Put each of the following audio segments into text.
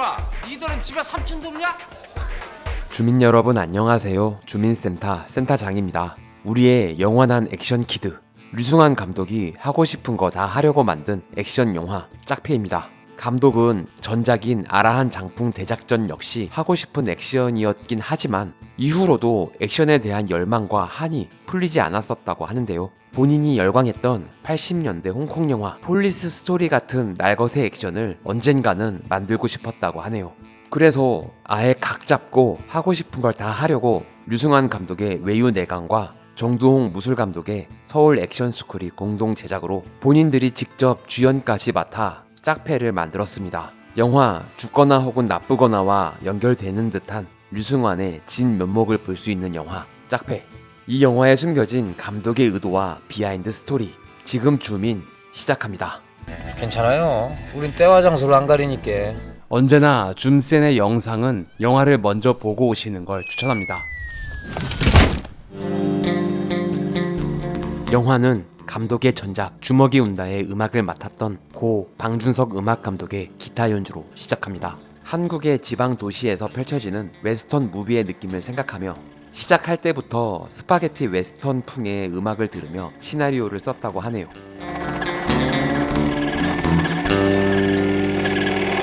얘들아, 니들은 집에 삼촌도 없냐? 주민 여러분 안녕하세요. 주민센터 센터장입니다. 우리의 영원한 액션 키드 류승환 감독이 하고 싶은 거 다 하려고 만든 액션 영화 짝패입니다. 감독은 전작인 아라한 장풍 대작전 역시 하고 싶은 액션이었긴 하지만 이후로도 액션에 대한 열망과 한이 풀리지 않았었다고 하는데요. 본인이 열광했던 80년대 홍콩 영화 폴리스 스토리 같은 날것의 액션을 언젠가는 만들고 싶었다고 하네요. 그래서 아예 각 잡고 하고 싶은 걸 다 하려고 류승환 감독의 외유 내강과 정두홍 무술 감독의 서울 액션 스쿨이 공동 제작으로 본인들이 직접 주연까지 맡아 짝패를 만들었습니다. 영화 죽거나 혹은 나쁘거나와 연결되는 듯한 류승환의 진 면목을 볼 수 있는 영화 짝패. 이 영화에 숨겨진 감독의 의도와 비하인드 스토리, 지금 주민 시작합니다. 괜찮아요. 우린 때와 장소를 안 가리니까. 언제나 줌센의 영상은 영화를 먼저 보고 오시는 걸 추천합니다. 영화는 감독의 전작 주먹이 운다의 음악을 맡았던 고 방준석 음악 감독의 기타 연주로 시작합니다. 한국의 지방 도시에서 펼쳐지는 웨스턴 무비의 느낌을 생각하며 시작할 때부터 스파게티 웨스턴 풍의 음악을 들으며 시나리오를 썼다고 하네요.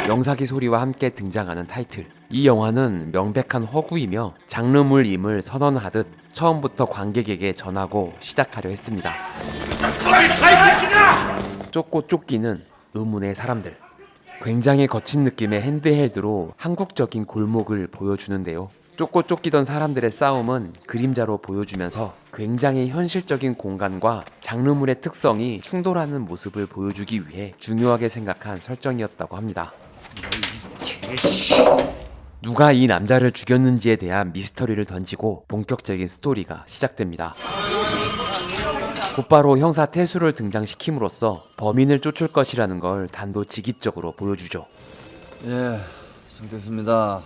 영사기 소리와 함께 등장하는 타이틀. 이 영화는 명백한 허구이며 장르물임을 선언하듯 처음부터 관객에게 전하고 시작하려 했습니다. 쫓고 쫓기는 의문의 사람들. 굉장히 거친 느낌의 핸드헬드로 한국적인 골목을 보여주는데요. 쫓고 쫓기던 사람들의 싸움은 그림자로 보여주면서 굉장히 현실적인 공간과 장르물의 특성이 충돌하는 모습을 보여주기 위해 중요하게 생각한 설정이었다고 합니다. 누가 이 남자를 죽였는지에 대한 미스터리를 던지고 본격적인 스토리가 시작됩니다. 곧바로 형사 태수를 등장시킴으로써 범인을 쫓을 것이라는 걸 단도직입적으로 보여주죠. 예, 정됐습니다.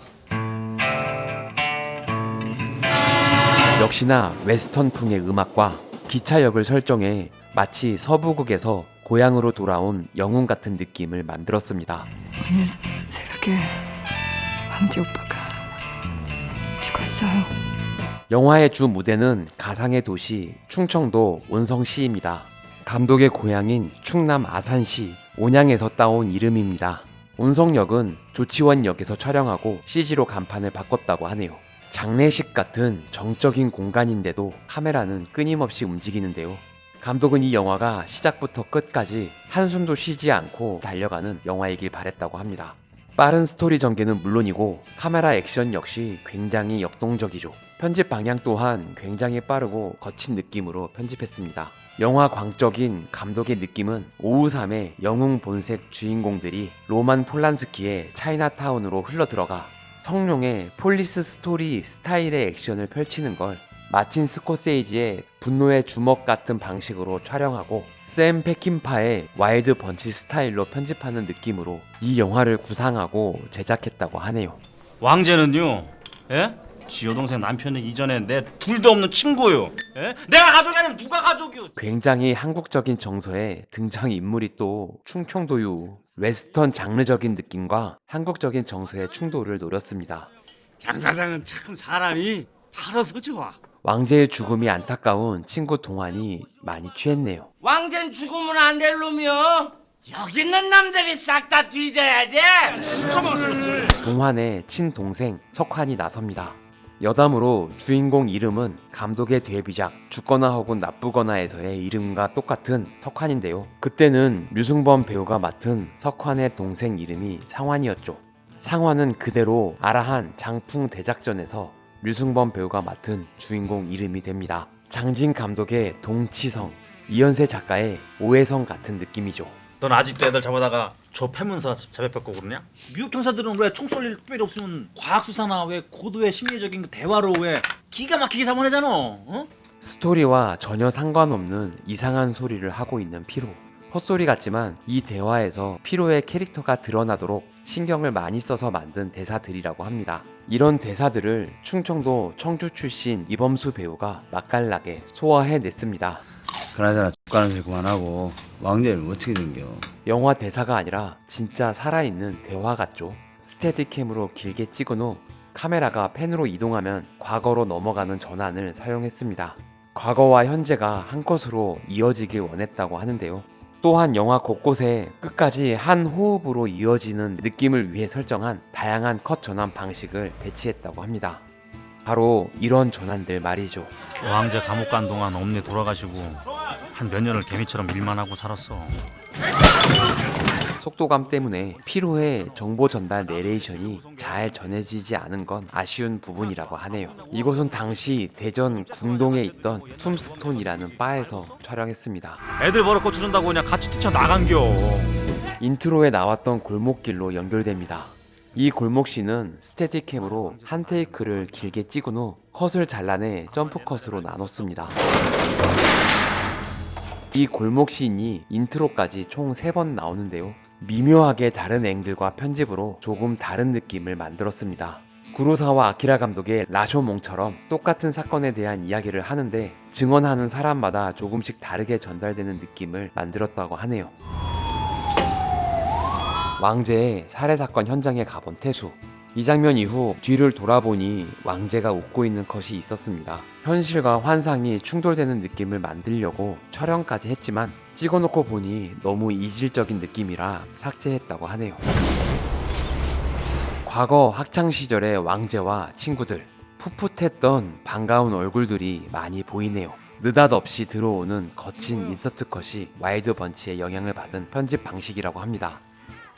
역시나 웨스턴풍의 음악과 기차역을 설정해 마치 서부극에서 고향으로 돌아온 영웅 같은 느낌을 만들었습니다. 오늘 새벽에 왕지 오빠가 죽었어요. 영화의 주 무대는 가상의 도시 충청도 온성시입니다. 감독의 고향인 충남 아산시 온양에서 따온 이름입니다. 온성역은 조치원역에서 촬영하고 CG로 간판을 바꿨다고 하네요. 장례식 같은 정적인 공간인데도 카메라는 끊임없이 움직이는데요. 감독은 이 영화가 시작부터 끝까지 한숨도 쉬지 않고 달려가는 영화이길 바랬다고 합니다. 빠른 스토리 전개는 물론이고 카메라 액션 역시 굉장히 역동적이죠. 편집 방향 또한 굉장히 빠르고 거친 느낌으로 편집했습니다. 영화 광적인 감독의 느낌은 오우삼의 영웅 본색 주인공들이 로만 폴란스키의 차이나타운으로 흘러들어가 성룡의 폴리스 스토리 스타일의 액션을 펼치는 걸 마틴 스코세이지의 분노의 주먹 같은 방식으로 촬영하고 샘 페킨파의 와일드 번치 스타일로 편집하는 느낌으로 이 영화를 구상하고 제작했다고 하네요. 왕제는요, 예? 지 여동생 남편은 이전에 내 둘도 없는 친구요. 예? 내가 가족이 아니면 누가 가족이요? 굉장히 한국적인 정서의 등장인물이 또 충청도유. 웨스턴 장르적인 느낌과 한국적인 정서의 충돌을 노렸습니다. 장 사장은 참 사람이 팔아서 좋아. 왕제의 죽음이 안타까운 친구 동환이 많이 취했네요. 왕젠 죽으면 안 될 놈이요. 여기 있는 남들이 싹 다 뒤져야지. 동환의 친동생 석환이 나섭니다. 여담으로 주인공 이름은 감독의 데뷔작 죽거나 혹은 나쁘거나에서의 이름과 똑같은 석환인데요. 그때는 류승범 배우가 맡은 석환의 동생 이름이 상환이었죠. 상환은 그대로 아라한 장풍 대작전에서 류승범 배우가 맡은 주인공 이름이 됩니다. 장진 감독의 동치성, 이현세 작가의 오해성 같은 느낌이죠. 넌 아직도 애들 잡아다가 저 패문사 자백받고 그러냐? 미국 경사들은 왜 총 쏠 일 특별히 없으면 과학수사나 왜 고도의 심리적인 그 대화로 왜 기가 막히게 잡아내잖아. 어? 스토리와 전혀 상관없는 이상한 소리를 하고 있는 피로. 헛소리 같지만 이 대화에서 피로의 캐릭터가 드러나도록 신경을 많이 써서 만든 대사들이라고 합니다. 이런 대사들을 충청도 청주 출신 이범수 배우가 맛깔나게 소화해냈습니다. 그나저나 X가는 소리 그만하고 왕제를 어떻게 된겨? 영화 대사가 아니라 진짜 살아있는 대화 같죠. 스테디캠으로 길게 찍은 후 카메라가 펜으로 이동하면 과거로 넘어가는 전환을 사용했습니다. 과거와 현재가 한 컷으로 이어지길 원했다고 하는데요. 또한 영화 곳곳에 끝까지 한 호흡으로 이어지는 느낌을 위해 설정한 다양한 컷 전환 방식을 배치했다고 합니다. 바로 이런 전환들 말이죠. 왕제 감옥 간 동안 엄니 돌아가시고 한 몇 년을 개미처럼 일만 하고 살았어. 속도감 때문에 피로의 정보 전달 내레이션이 잘 전해지지 않은 건 아쉬운 부분이라고 하네요. 이곳은 당시 대전 궁동에 있던 툼스톤이라는 바에서 촬영했습니다. 애들 버릇 고쳐준다고 그냥 같이 뛰쳐나간겨. 인트로에 나왔던 골목길로 연결됩니다. 이 골목씬은 스테디캠으로 한 테이크를 길게 찍은 후 컷을 잘라내 점프컷으로 나눴습니다. 이 골목씬이 인트로까지 총 3번 나오는데요. 미묘하게 다른 앵글과 편집으로 조금 다른 느낌을 만들었습니다. 구로사와 아키라 감독의 라쇼몽처럼 똑같은 사건에 대한 이야기를 하는데 증언하는 사람마다 조금씩 다르게 전달되는 느낌을 만들었다고 하네요. 왕제의 살해사건 현장에 가본 태수. 이 장면 이후 뒤를 돌아보니 왕제가 웃고 있는 컷이 있었습니다. 현실과 환상이 충돌되는 느낌을 만들려고 촬영까지 했지만 찍어놓고 보니 너무 이질적인 느낌이라 삭제했다고 하네요. 과거 학창시절의 왕제와 친구들, 풋풋했던 반가운 얼굴들이 많이 보이네요. 느닷없이 들어오는 거친 인서트 컷이 와일드 번치의 영향을 받은 편집 방식이라고 합니다.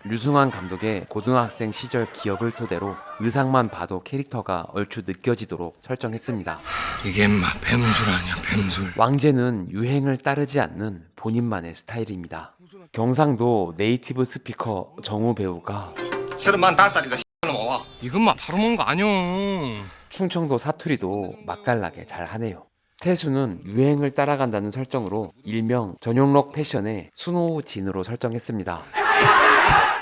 류승환 감독의 고등학생 시절 기억을 토대로 의상만 봐도 캐릭터가 얼추 느껴지도록 설정했습니다. 이게 인마 뱀술 아니야 뱀술. 왕제는 유행을 따르지 않는 본인만의 스타일입니다. 경상도 네이티브 스피커 정우 배우가 35살이다 놈아. 이것만 바로 먹은 거 아니오. 충청도 사투리도 맛깔나게 잘하네요. 태수는 유행을 따라간다는 설정으로 일명 전용록 패션의 수노우 진으로 설정했습니다.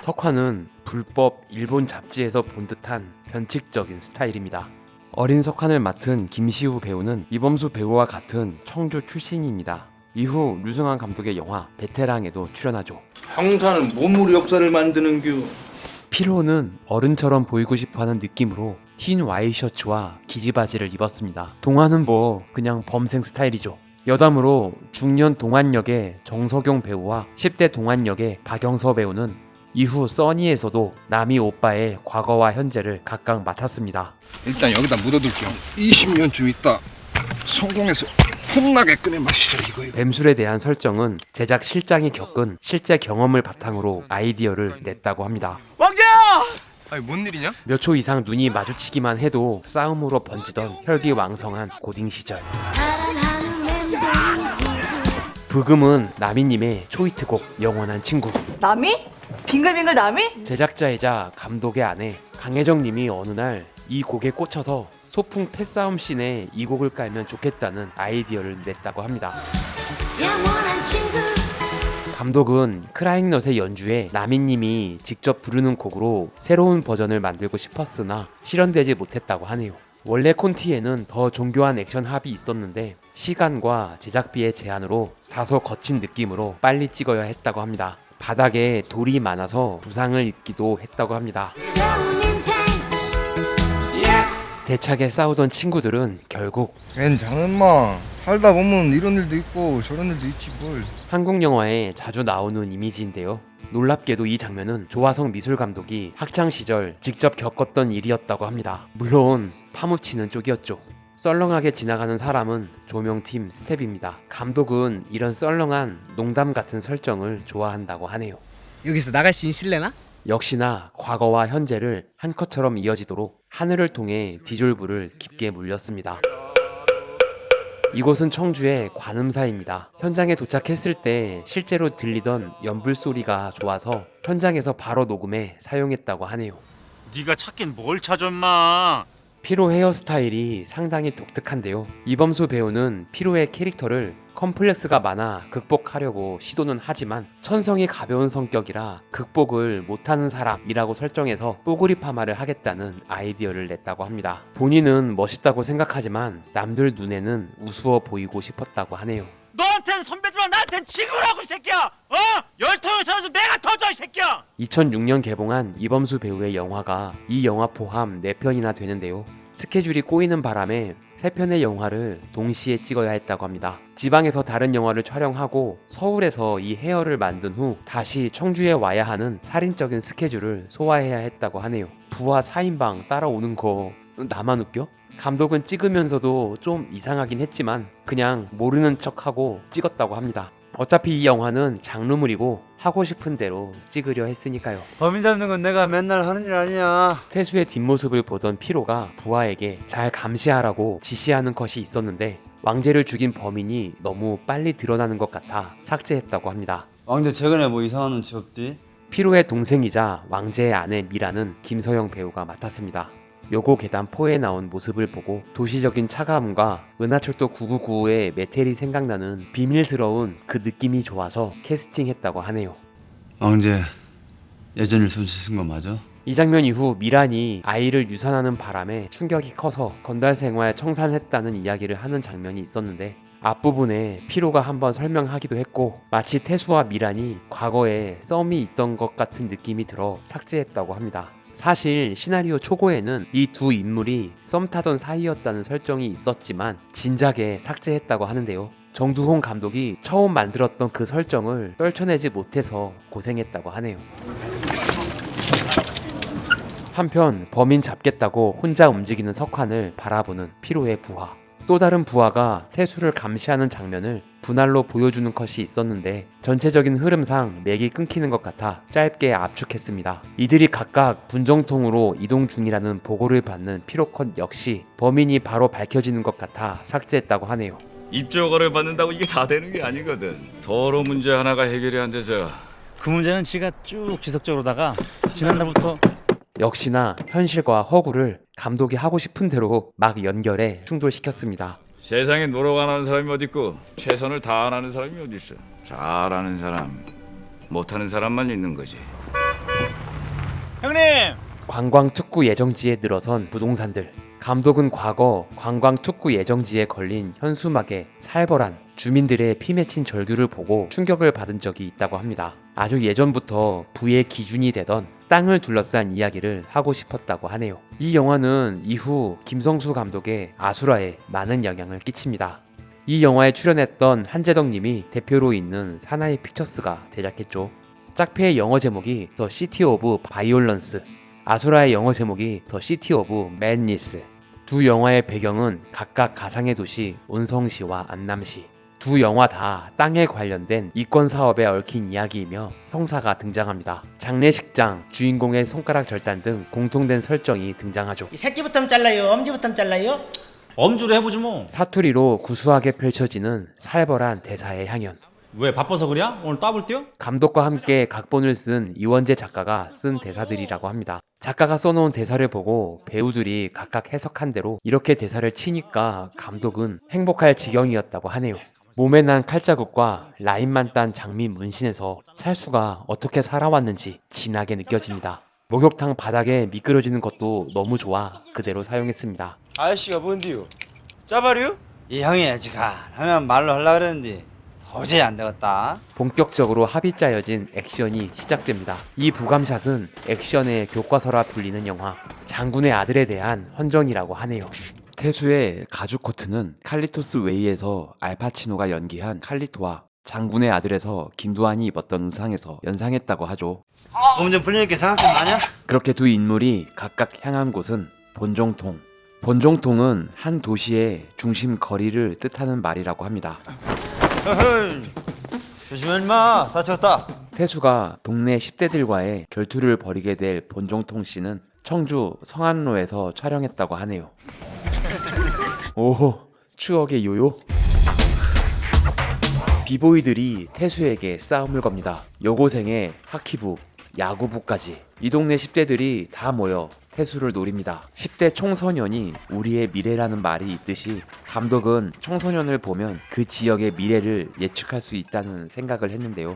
석환은 불법 일본 잡지에서 본 듯한 변칙적인 스타일입니다. 어린 석환을 맡은 김시우 배우는 이범수 배우와 같은 청주 출신입니다. 이후 류승환 감독의 영화 베테랑에도 출연하죠. 형사는 몸으로 역사를 만드는겨. 피로는 어른처럼 보이고 싶어하는 느낌으로 흰 와이셔츠와 기지바지를 입었습니다. 동화는 뭐 그냥 범생 스타일이죠. 여담으로 중년 동안 역의 정석용 배우와 10대 동안 역의 박영서 배우는 이후 써니에서도 남이 오빠의 과거와 현재를 각각 맡았습니다. 일단 여기다 묻어둘게요. 20년쯤 있다 성공해서 폼나게 꺼내 마시자 이거요. 뱀술에 대한 설정은 제작 실장이 겪은 실제 경험을 바탕으로 아이디어를 냈다고 합니다. 아니 뭔 일이냐? 몇 초 이상 눈이 마주치기만 해도 싸움으로 번지던 혈기왕성한 고딩 시절. 브금은 나미님의 초이트곡 영원한 친구. 남이? 빙글빙글 남이? 제작자이자 감독의 아내 강혜정님이 어느 날 이 곡에 꽂혀서 소풍 패싸움 씬에 이 곡을 깔면 좋겠다는 아이디어를 냈다고 합니다. 감독은 크라잉넛의 연주에 나미님이 직접 부르는 곡으로 새로운 버전을 만들고 싶었으나 실현되지 못했다고 하네요. 원래 콘티에는 더 정교한 액션 합이 있었는데 시간과 제작비의 제한으로 다소 거친 느낌으로 빨리 찍어야 했다고 합니다. 바닥에 돌이 많아서 부상을 입기도 했다고 합니다. 대차게 싸우던 친구들은 결국 괜찮은 마. 살다 보면 이런 일도 있고 저런 일도 있지 뭘. 한국 영화에 자주 나오는 이미지인데요. 놀랍게도 이 장면은 조화성 미술감독이 학창시절 직접 겪었던 일이었다고 합니다. 물론 파묻히는 쪽이었죠. 썰렁하게 지나가는 사람은 조명팀 스텝입니다. 감독은 이런 썰렁한 농담 같은 설정을 좋아한다고 하네요. 여기서 나갈 수 있을래나? 역시나 과거와 현재를 한 컷처럼 이어지도록 하늘을 통해 디졸브를 깊게 물렸습니다. 이곳은 청주의 관음사입니다. 현장에 도착했을 때 실제로 들리던 연불 소리가 좋아서 현장에서 바로 녹음해 사용했다고 하네요. 네가 찾긴 뭘 찾아 인마. 피로 헤어스타일이 상당히 독특한데요. 이범수 배우는 피로의 캐릭터를 컴플렉스가 많아 극복하려고 시도는 하지만 천성이 가벼운 성격이라 극복을 못하는 사람이라고 설정해서 뽀글이 파마를 하겠다는 아이디어를 냈다고 합니다. 본인은 멋있다고 생각하지만 남들 눈에는 우스워 보이고 싶었다고 하네요. 너한텐 선배지만 나한텐 친구라고 이 새끼야. 열통을 쳐서 내가 터져 이 새끼야. 2006년 개봉한 이범수 배우의 영화가 이 영화 포함 4편이나 되는데요. 스케줄이 꼬이는 바람에 3편의 영화를 동시에 찍어야 했다고 합니다. 지방에서 다른 영화를 촬영하고 서울에서 이 헤어를 만든 후 다시 청주에 와야 하는 살인적인 스케줄을 소화해야 했다고 하네요. 부하 4인방 따라오는 거 나만 웃겨? 감독은 찍으면서도 좀 이상하긴 했지만 그냥 모르는 척하고 찍었다고 합니다. 어차피 이 영화는 장르물이고 하고 싶은 대로 찍으려 했으니까요. 범인 잡는 건 내가 맨날 하는 일 아니야. 태수의 뒷모습을 보던 피로가 부하에게 잘 감시하라고 지시하는 컷이 있었는데 왕재를 죽인 범인이 너무 빨리 드러나는 것 같아 삭제했다고 합니다. 왕재 최근에 뭐 이상한 눈치 없디? 피로의 동생이자 왕재의 아내 미라는 김서영 배우가 맡았습니다. 요고 계단 포에 나온 모습을 보고 도시적인 차가움과 은하철도 999의 메텔이 생각나는 비밀스러운 그 느낌이 좋아서 캐스팅했다고 하네요. 왕재 예전일 손 씻은 거 맞아? 이 장면 이후 미란이 아이를 유산하는 바람에 충격이 커서 건달 생활 청산했다는 이야기를 하는 장면이 있었는데 앞부분에 피로가 한번 설명하기도 했고 마치 태수와 미란이 과거에 썸이 있던 것 같은 느낌이 들어 삭제했다고 합니다. 사실 시나리오 초고에는 이 두 인물이 썸 타던 사이였다는 설정이 있었지만 진작에 삭제했다고 하는데요. 정두홍 감독이 처음 만들었던 그 설정을 떨쳐내지 못해서 고생했다고 하네요. 한편 범인 잡겠다고 혼자 움직이는 석환을 바라보는 피로의 부하. 또 다른 부하가 태수를 감시하는 장면을 분할로 보여주는 컷이 있었는데 전체적인 흐름상 맥이 끊기는 것 같아 짧게 압축했습니다. 이들이 각각 분정통으로 이동 중이라는 보고를 받는 피로컷 역시 범인이 바로 밝혀지는 것 같아 삭제했다고 하네요. 입조거를 받는다고 이게 다 되는 게 아니거든. 더러 문제 하나가 해결이 안 돼서. 그 문제는 지가 쭉 지속적으로다가 지난달부터 역시나 현실과 허구를 감독이 하고 싶은 대로 막 연결해 충돌시켰습니다. 세상에 노력 안 하는 사람이 어딨고 최선을 다안 하는 사람이 어딨어. 잘하는 사람, 못하는 사람만 있는 거지. 형님. 관광특구 예정지에 늘어선 부동산들. 감독은 과거 관광특구 예정지에 걸린 현수막에 살벌한 주민들의 피 맺힌 절규를 보고 충격을 받은 적이 있다고 합니다. 아주 예전부터 부의 기준이 되던 땅을 둘러싼 이야기를 하고 싶었다고 하네요. 이 영화는 이후 김성수 감독의 아수라에 많은 영향을 끼칩니다. 이 영화에 출연했던 한재덕 님이 대표로 있는 사나이 픽처스가 제작했죠. 짝패의 영어 제목이 더 시티 오브 바이올런스, 아수라의 영어 제목이 더 시티 오브 매드니스. 두 영화의 배경은 각각 가상의 도시 온성시와 안남시. 두 영화 다 땅에 관련된 이권 사업에 얽힌 이야기이며 형사가 등장합니다. 장례식장, 주인공의 손가락 절단 등 공통된 설정이 등장하죠. 이 새끼부터 잘라요. 엄지부터 잘라요. 엄주로 해보지 뭐. 사투리로 구수하게 펼쳐지는 살벌한 대사의 향연. 왜 바빠서 그래? 오늘 따블 뛰어? 감독과 함께 각본을 쓴 이원재 작가가 쓴 대사들이라고 합니다. 작가가 써놓은 대사를 보고 배우들이 각각 해석한 대로 이렇게 대사를 치니까 감독은 행복할 지경이었다고 하네요. 몸에 난 칼자국과 라인만 딴 장미 문신에서 살수가 어떻게 살아왔는지 진하게 느껴집니다. 목욕탕 바닥에 미끄러지는 것도 너무 좋아 그대로 사용했습니다. 아저씨가 뭔디요? 짜바류? 이 형이 지금 하면 말로 하려고 그랬는데 도저히 안 되겠다. 본격적으로 합이 짜여진 액션이 시작됩니다. 이 부감샷은 액션의 교과서라 불리는 영화 장군의 아들에 대한 헌정이라고 하네요. 태수의 가죽 코트는 칼리토스 웨이에서 알파치노가 연기한 칼리토와 장군의 아들에서 김두한이 입었던 의상에서 연상했다고 하죠. 몸 좀 풀리니까 생각 좀 나냐? 그렇게 두 인물이 각각 향한 곳은 본종통. 본종통은 한 도시의 중심 거리를 뜻하는 말이라고 합니다. 조심해 임마, 다쳤다. 태수가 동네 10대들과의 결투를 벌이게 될 본종통 씨는 청주 성안로에서 촬영했다고 하네요. 오, 추억의 요요? 비보이들이 태수에게 싸움을 겁니다. 여고생의 하키부, 야구부까지 이 동네 10대들이 다 모여 태수를 노립니다. 10대 청소년이 우리의 미래라는 말이 있듯이 감독은 청소년을 보면 그 지역의 미래를 예측할 수 있다는 생각을 했는데요.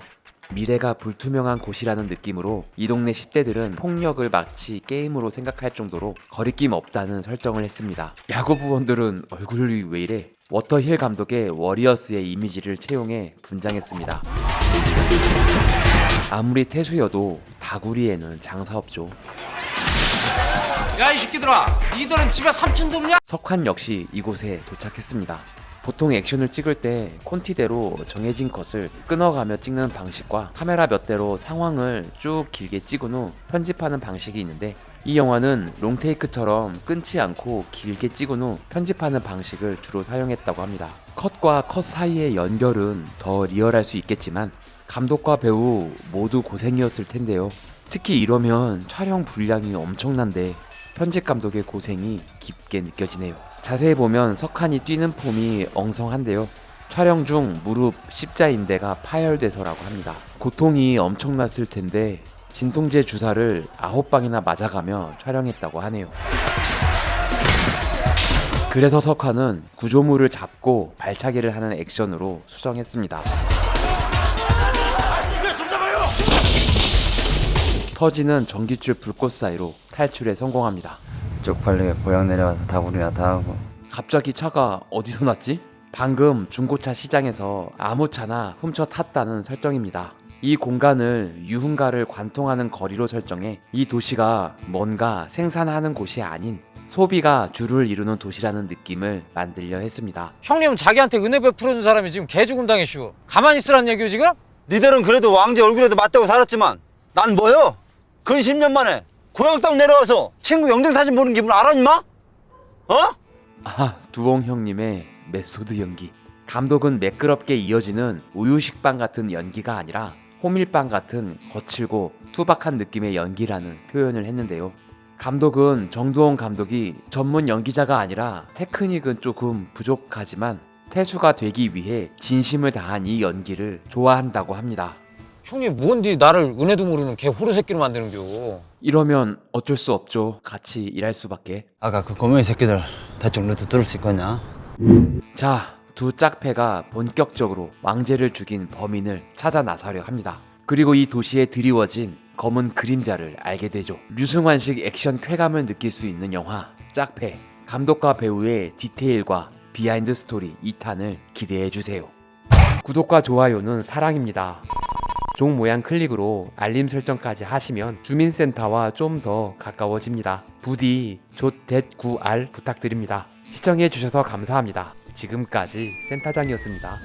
미래가 불투명한 곳이라는 느낌으로 이 동네 10대들은 폭력을 마치 게임으로 생각할 정도로 거리낌 없다는 설정을 했습니다. 야구부원들은 얼굴이 왜 이래? 워터힐 감독의 워리어스의 이미지를 채용해 분장했습니다. 아무리 태수여도 다구리에는 장사 없죠. 야 이 새끼들아, 니들은 집에 삼촌 없냐? 석환 역시 이곳에 도착했습니다. 보통 액션을 찍을 때 콘티대로 정해진 컷을 끊어가며 찍는 방식과 카메라 몇 대로 상황을 쭉 길게 찍은 후 편집하는 방식이 있는데, 이 영화는 롱테이크처럼 끊지 않고 길게 찍은 후 편집하는 방식을 주로 사용했다고 합니다. 컷과 컷 사이의 연결은 더 리얼할 수 있겠지만 감독과 배우 모두 고생이었을 텐데요. 특히 이러면 촬영 분량이 엄청난데 편집 감독의 고생이 깊게 느껴지네요. 자세히 보면 석한이 뛰는 폼이 엉성한데요. 촬영 중 무릎 십자인대가 파열돼서라고 합니다. 고통이 엄청났을 텐데 진통제 주사를 9방이나 맞아가며 촬영했다고 하네요. 그래서 석한은 구조물을 잡고 발차기를 하는 액션으로 수정했습니다. 터지는 전기줄 불꽃 사이로 탈출에 성공합니다. 쪽팔리게 고향 내려가서 다구리나 다 하고. 갑자기 차가 어디서 났지? 방금 중고차 시장에서 아무 차나 훔쳐 탔다는 설정입니다. 이 공간을 유흥가를 관통하는 거리로 설정해 이 도시가 뭔가 생산하는 곳이 아닌 소비가 주를 이루는 도시라는 느낌을 만들려 했습니다. 형님은 자기한테 은혜 베풀어준 사람이 지금 개죽음 당했슈. 가만히 있으란 얘기요 지금? 니들은 그래도 왕제 얼굴에도 맞대고 살았지만 난 뭐요? 근 10년 만에 고향 땅 내려와서 친구 영정사진 보는 기분 알아 임마? 어? 두홍 형님의 메소드 연기. 감독은 매끄럽게 이어지는 우유식빵 같은 연기가 아니라 호밀빵 같은 거칠고 투박한 느낌의 연기라는 표현을 했는데요. 감독은 정두홍 감독이 전문 연기자가 아니라 테크닉은 조금 부족하지만 태수가 되기 위해 진심을 다한 이 연기를 좋아한다고 합니다. 형님 뭔디 나를 은혜도 모르는 개 호루 새끼로 만드는겨. 이러면 어쩔 수 없죠. 같이 일할 수밖에. 아까 그 고명이 새끼들 대충 루트 뚫을 수 있겠냐? 자, 두 짝패가 본격적으로 왕제를 죽인 범인을 찾아 나서려 합니다. 그리고 이 도시에 드리워진 검은 그림자를 알게 되죠. 류승환식 액션 쾌감을 느낄 수 있는 영화 짝패. 감독과 배우의 디테일과 비하인드 스토리 2탄을 기대해주세요. 구독과 좋아요는 사랑입니다. 종 모양 클릭으로 알림 설정까지 하시면 주민센터와 좀 더 가까워집니다. 부디 조9R 부탁드립니다. 시청해주셔서 감사합니다. 지금까지 센터장이었습니다.